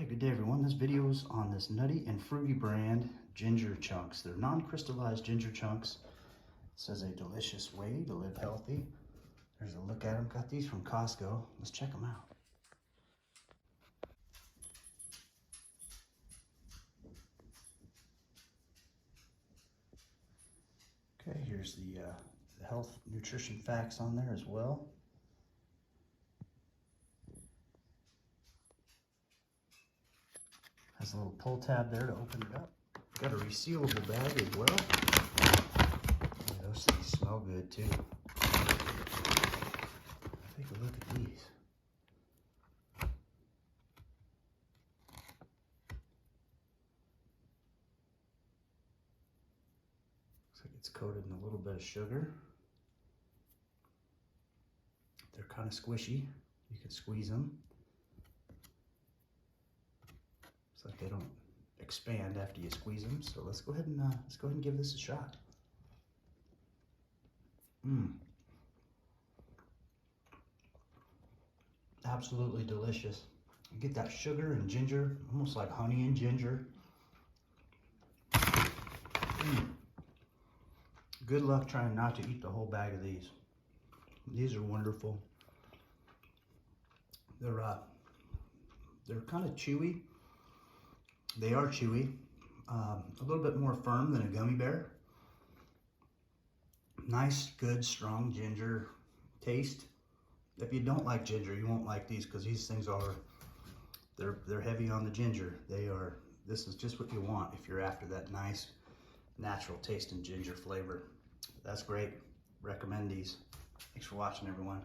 Hey, good day everyone. This video is on this Nutty and Fruity brand ginger chunks. They're non-crystallized ginger chunks. It says a delicious way to live healthy. There's a look at them. Got these from Costco. Let's check them out. Okay, here's the health nutrition facts on there as well. Has a little pull tab there to open it up. Got a resealable bag as well. Yeah, those things smell good too. Take a look at these. Looks like it's coated in a little bit of sugar. They're kind of squishy. You can squeeze them. It's like they don't expand after you squeeze them. So let's go ahead and give this a shot. Absolutely delicious. You get that sugar and ginger, almost like honey and ginger. Good luck trying not to eat the whole bag of these. These are wonderful. They're kind of chewy. They are chewy. A little bit more firm than a gummy bear. Nice, good, strong ginger taste. If you don't like ginger, you won't like these because these things they're heavy on the ginger. This is just what you want if you're after that nice, natural taste and ginger flavor. That's great. Recommend these. Thanks for watching, everyone.